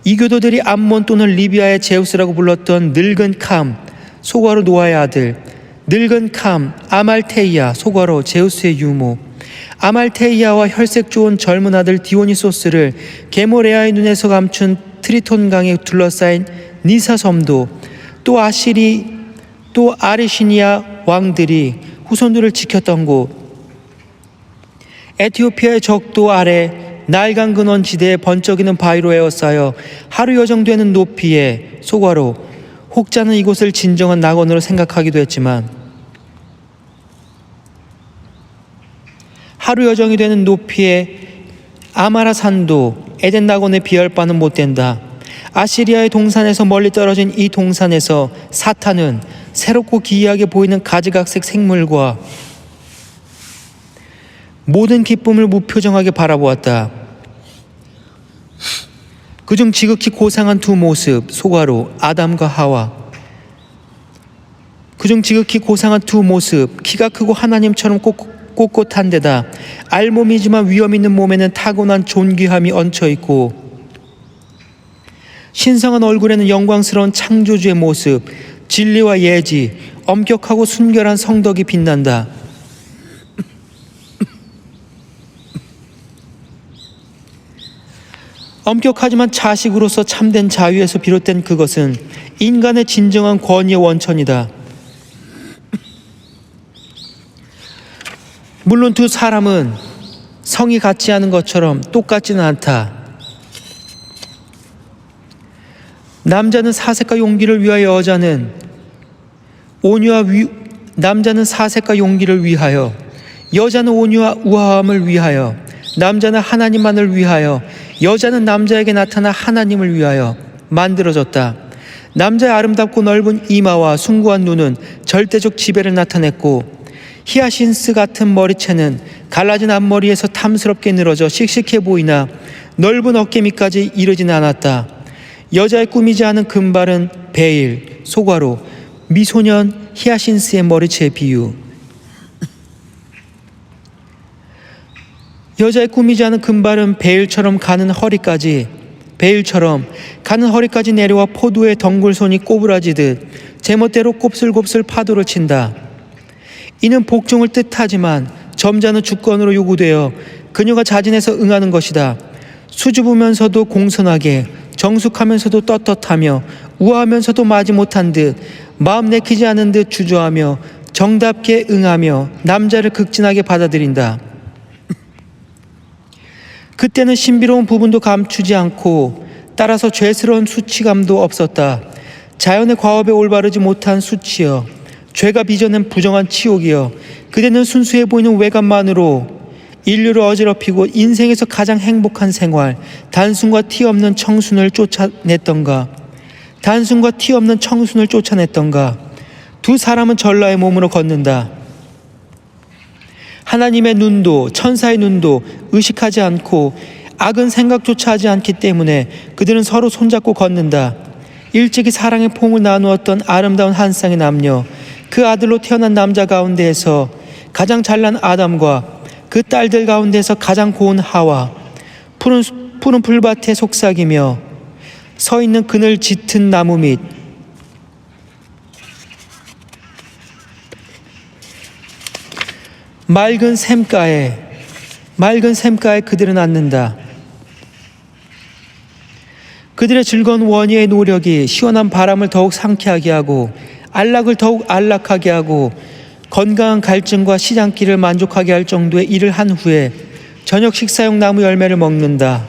이교도들이 암몬 또는 리비아의 제우스라고 불렀던 늙은 캄, 소과로 노아의 아들. 늙은 캄, 아말테이아, 소과로 제우스의 유모. 아말테이아와 혈색 좋은 젊은 아들 디오니소스를 게모레아의 눈에서 감춘 트리톤강에 둘러싸인 니사 섬도, 또 아리시니아 왕들이 후손들을 지켰던 곳, 에티오피아의 적도 아래 날강 근원 지대에 번쩍이는 바위로 에워싸여 하루 여정 되는 높이에, 소과로 혹자는 이곳을 진정한 낙원으로 생각하기도 했지만 하루 여정이 되는 높이에 아마라산도 에덴 낙원에 비할 바는 못된다. 아시리아의 동산에서 멀리 떨어진 이 동산에서 사탄은 새롭고 기이하게 보이는 가지각색 생물과 모든 기쁨을 무표정하게 바라보았다. 그중 지극히 고상한 두 모습, 소과로 아담과 하와. 키가 크고 하나님처럼 꼿꼿한 데다 알몸이지만 위험 있는 몸에는 타고난 존귀함이 얹혀있고 신성한 얼굴에는 영광스러운 창조주의 모습, 진리와 예지, 엄격하고 순결한 성덕이 빛난다. 엄격하지만 자식으로서 참된 자유에서 비롯된 그것은 인간의 진정한 권위의 원천이다. 물론 두 사람은 성이 같지 않은 것처럼 똑같지는 않다. 남자는 사색과 용기를 위하여, 여자는 남자는 사색과 용기를 위하여, 여자는 온유와 우아함을 위하여, 남자는 하나님만을 위하여, 여자는 남자에게 나타나 하나님을 위하여 만들어졌다. 남자의 아름답고 넓은 이마와 숭고한 눈은 절대적 지배를 나타냈고, 히아신스 같은 머리채는 갈라진 앞머리에서 탐스럽게 늘어져 씩씩해 보이나 넓은 어깨 밑까지 이르지는 않았다. 여자의 꾸미지 않은 금발은 베일, 소괄호, 미소년 히아신스의 머리채 비유. 여자의 꾸미지 않은 금발은 베일처럼 가는 허리까지 내려와 포도의 덩굴손이 꼬부라지듯 제멋대로 곱슬곱슬 파도를 친다. 이는 복종을 뜻하지만 점잖은 주권으로 요구되어 그녀가 자진해서 응하는 것이다. 수줍으면서도 공손하게, 정숙하면서도 떳떳하며, 우아하면서도 마지못한 듯, 마음 내키지 않은 듯 주저하며 정답게 응하며 남자를 극진하게 받아들인다. 그때는 신비로운 부분도 감추지 않고 따라서 죄스러운 수치감도 없었다. 자연의 과업에 올바르지 못한 수치여, 죄가 빚어낸 부정한 치욕이여, 그대는 순수해 보이는 외관만으로 인류를 어지럽히고 인생에서 가장 행복한 생활, 단순과 티 없는 청순을 쫓아냈던가. 두 사람은 전라의 몸으로 걷는다. 하나님의 눈도 천사의 눈도 의식하지 않고 악은 생각조차 하지 않기 때문에 그들은 서로 손잡고 걷는다. 일찍이 사랑의 포옹을 나누었던 아름다운 한 쌍의 남녀, 그 아들로 태어난 남자 가운데에서 가장 잘난 아담과 그 딸들 가운데서 가장 고운 하와, 푸른 풀밭에 속삭이며 서 있는 그늘 짙은 나무 밑, 맑은 샘가에 그들은 앉는다. 그들의 즐거운 원희의 노력이 시원한 바람을 더욱 상쾌하게 하고 안락을 더욱 안락하게 하고 건강한 갈증과 시장길을 만족하게 할 정도의 일을 한 후에 저녁 식사용 나무 열매를 먹는다.